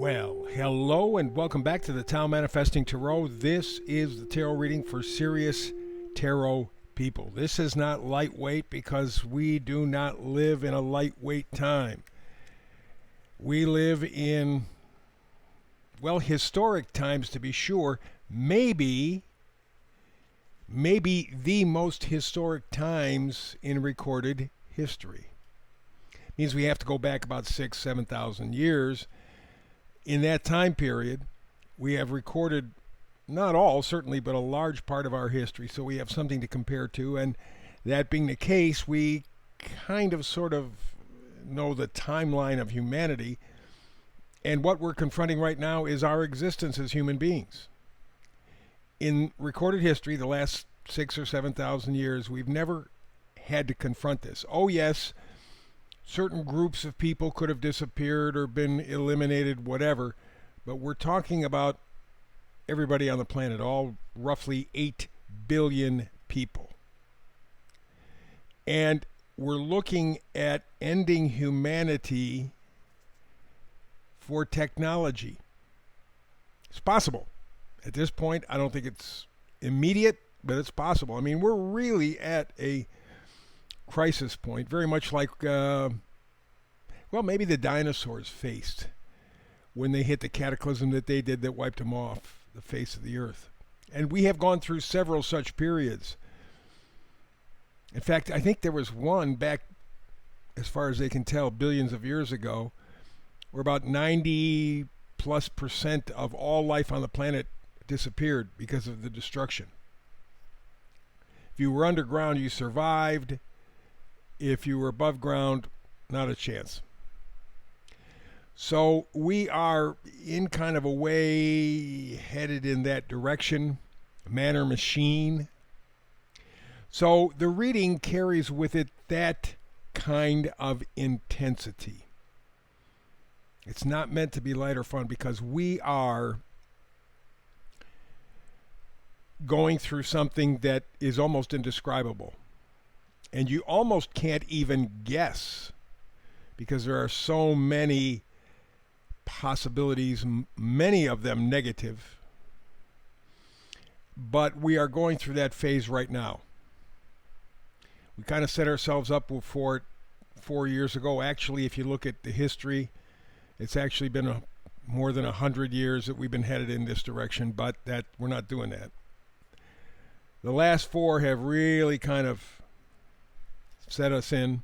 Well, hello and welcome back to the Tao Manifesting Tarot. This is the tarot reading for serious tarot people. This is not lightweight because we do not live in a lightweight time. We live in, well, historic times to be sure. Maybe the most historic times in recorded history. It means we have to go back about 7,000 years. In that time period, we have recorded not all, certainly, but a large part of our history. So we have something to compare to. And that being the case, we kind of sort of know the timeline of humanity. And what we're confronting right now is our existence as human beings. In recorded history, the last 6,000 or 7,000 years, we've never had to confront this. Oh, yes. Certain groups of people could have disappeared or been eliminated, whatever, but we're talking about everybody on the planet, all roughly 8 billion people. And we're looking at ending humanity for technology. It's possible. At this point, I don't think it's immediate, but it's possible. I mean, we're really at a crisis point, very much like, maybe the dinosaurs faced when they hit the cataclysm that they did that wiped them off the face of the earth. And we have gone through several such periods. In fact, I think there was one back, as far as they can tell, billions of years ago, where about 90+% of all life on the planet disappeared because of the destruction. If you were underground, you survived. If you were above ground, not a chance. So we are in kind of a way headed in that direction, man or machine. So the reading carries with it that kind of intensity. It's not meant to be light or fun because we are going through something that is almost indescribable. And you almost can't even guess because there are so many possibilities, many of them negative. But we are going through that phase right now. We kind of set ourselves up for it 4 years ago. Actually, if you look at the history, it's actually been more than 100 years that we've been headed in this direction, but that we're not doing that. The last 4 have really kind of set us in,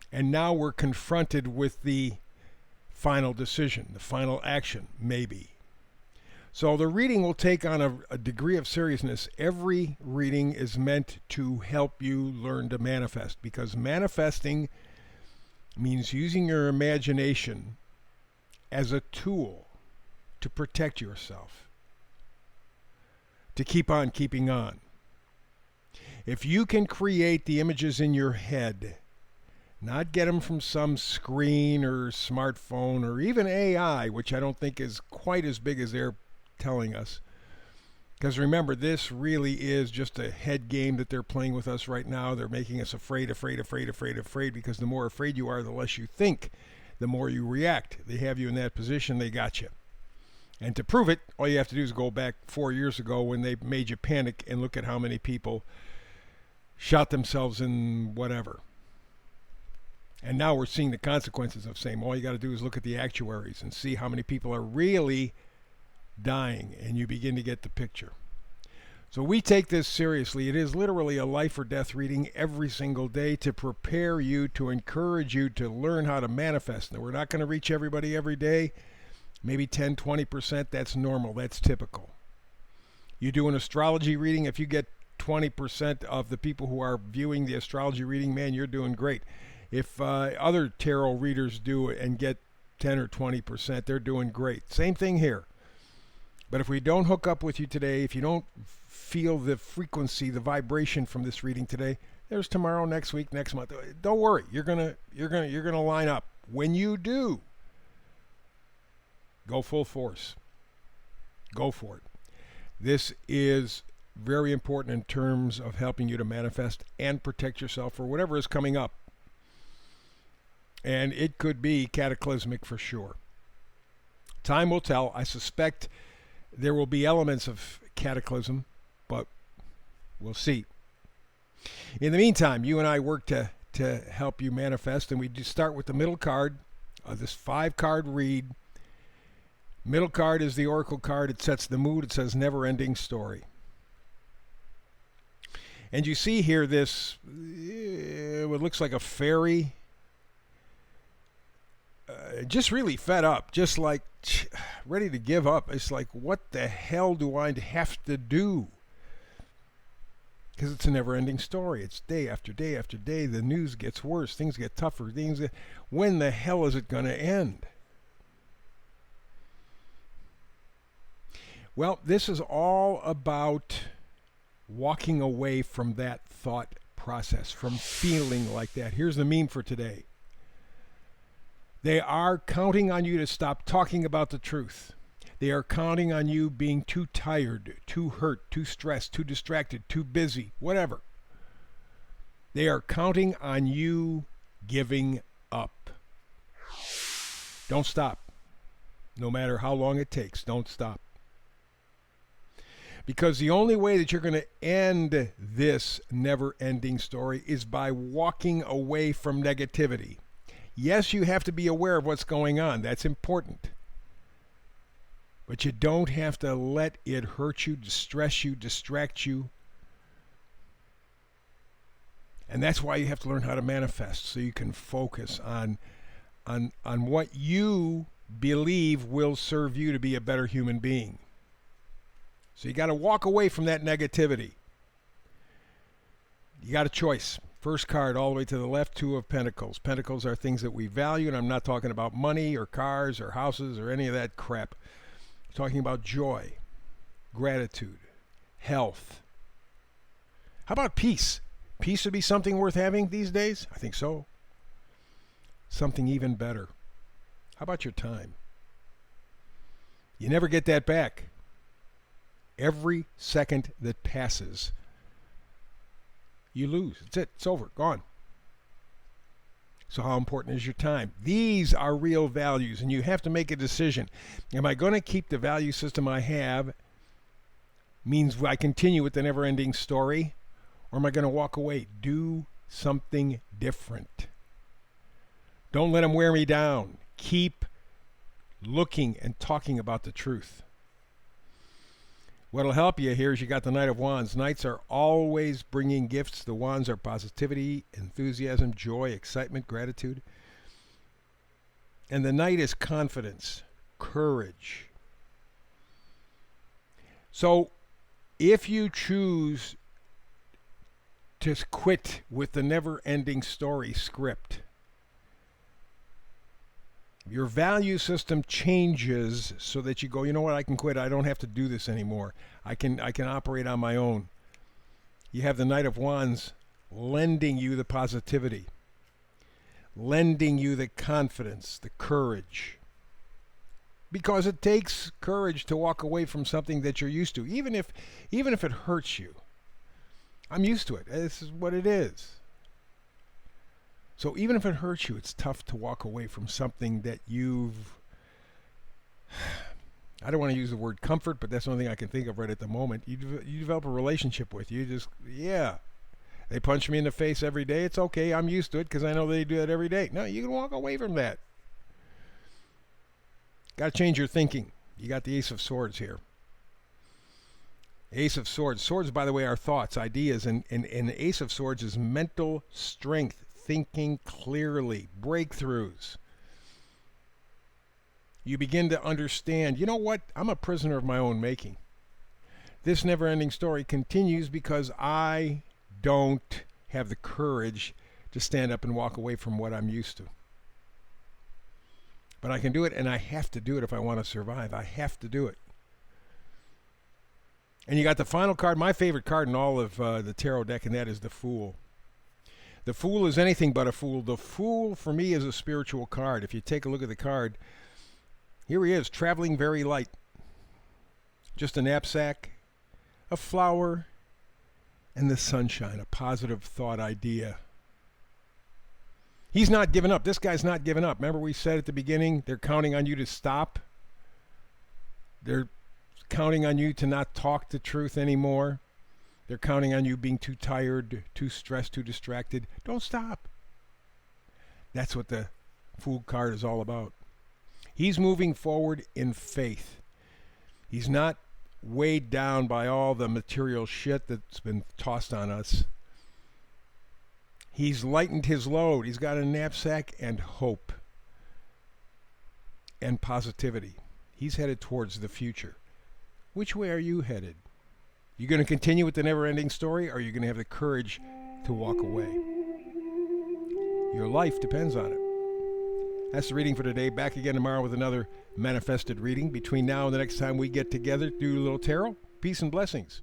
and now we're confronted with the final decision, the final action, maybe. So the reading will take on a degree of seriousness. Every reading is meant to help you learn to manifest, because manifesting means using your imagination as a tool to protect yourself, to keep on keeping on. If you can create the images in your head, not get them from some screen or smartphone or even AI, which I don't think is quite as big as they're telling us. Because remember, this really is just a head game that they're playing with us right now. They're making us afraid, because the more afraid you are, the less you think, the more you react. They have you in that position, they got you. And to prove it, all you have to do is go back 4 years ago when they made you panic and look at how many people shot themselves in whatever. And now we're seeing the consequences of saying all you got to do is look at the actuaries and see how many people are really dying, and you begin to get the picture. So we take this seriously. It is literally a life or death reading every single day to prepare you, to encourage you to learn how to manifest. Now, we're not going to reach everybody every day. Maybe 10, 20%, that's normal, that's typical. You do an astrology reading, if you get 20% of the people who are viewing the astrology reading, man, you're doing great. If other tarot readers do it and get 10 or 20%, they're doing great. Same thing here. But if we don't hook up with you today, if you don't feel the frequency, the vibration from this reading today, there's tomorrow, next week, next month. Don't worry, you're gonna line up. When you do, go full force. Go for it. This is very important in terms of helping you to manifest and protect yourself for whatever is coming up. And it could be cataclysmic for sure. Time will tell. I suspect there will be elements of cataclysm, but we'll see. In the meantime, you and I work to help you manifest, and we just start with the middle card of this 5-card read. Middle card is the oracle card. It sets the mood. It says never-ending story. And you see here this, what looks like a fairy, just really fed up, just like ready to give up. It's like, what the hell do I have to do? Because it's a never-ending story. It's day after day after day. The news gets worse. Things get tougher. When the hell is it going to end? Well, this is all about walking away from that thought process, from feeling like that. Here's the meme for today. They are counting on you to stop talking about the truth. They are counting on you being too tired, too hurt, too stressed, too distracted, too busy, whatever. They are counting on you giving up. Don't stop. No matter how long it takes, don't stop. Because the only way that you're going to end this never-ending story is by walking away from negativity. Yes, you have to be aware of what's going on. That's important. But you don't have to let it hurt you, distress you, distract you. And that's why you have to learn how to manifest, so you can focus on what you believe will serve you to be a better human being. So you got to walk away from that negativity. You got a choice. First card all the way to the left, 2 of Pentacles. Pentacles are things that we value, and I'm not talking about money or cars or houses or any of that crap. I'm talking about joy, gratitude, health. How about peace? Peace would be something worth having these days? I think so. Something even better. How about your time? You never get that back. Every second that passes, you lose. That's it. It's over. Gone. So how important is your time? These are real values, and you have to make a decision. Am I going to keep the value system I have? Means I continue with the never-ending story, or am I going to walk away? Do something different. Don't let them wear me down. Keep looking and talking about the truth. What'll help you here is you got the Knight of Wands. Knights are always bringing gifts. The Wands are positivity, enthusiasm, joy, excitement, gratitude. And the Knight is confidence, courage. So if you choose to quit with the never-ending story script, your value system changes so that you go, you know what, I can quit. I don't have to do this anymore. I can operate on my own. You have the Knight of Wands lending you the positivity, lending you the confidence, the courage. Because it takes courage to walk away from something that you're used to, even if it hurts you. I'm used to it. This is what it is. So even if it hurts you, it's tough to walk away from something that I don't want to use the word comfort, but that's the only thing I can think of right at the moment. You develop a relationship with. They punch me in the face every day. It's okay. I'm used to it because I know they do that every day. No, you can walk away from that. Got to change your thinking. You got the Ace of Swords here. Ace of Swords. Swords, by the way, are thoughts, ideas, and the Ace of Swords is mental strength. Thinking clearly, breakthroughs. You begin to understand, you know what? I'm a prisoner of my own making. This never-ending story continues because I don't have the courage to stand up and walk away from what I'm used to. But I can do it, and I have to do it if I want to survive. I have to do it. And you got the final card, my favorite card in all of the tarot deck, and that is the Fool. The Fool is anything but a fool. The Fool, for me, is a spiritual card. If you take a look at the card, here he is, traveling very light. Just a knapsack, a flower, and the sunshine, a positive thought idea. He's not giving up. This guy's not giving up. Remember we said at the beginning, they're counting on you to stop? They're counting on you to not talk the truth anymore. They're counting on you being too tired, too stressed, too distracted. Don't stop. That's what the Fool card is all about. He's moving forward in faith. He's not weighed down by all the material shit that's been tossed on us. He's lightened his load. He's got a knapsack and hope and positivity. He's headed towards the future. Which way are you headed? You going to continue with the never-ending story, or are you going to have the courage to walk away? Your life depends on it. That's the reading for today. Back again tomorrow with another manifested reading. Between now and the next time we get together, do a little tarot. Peace and blessings.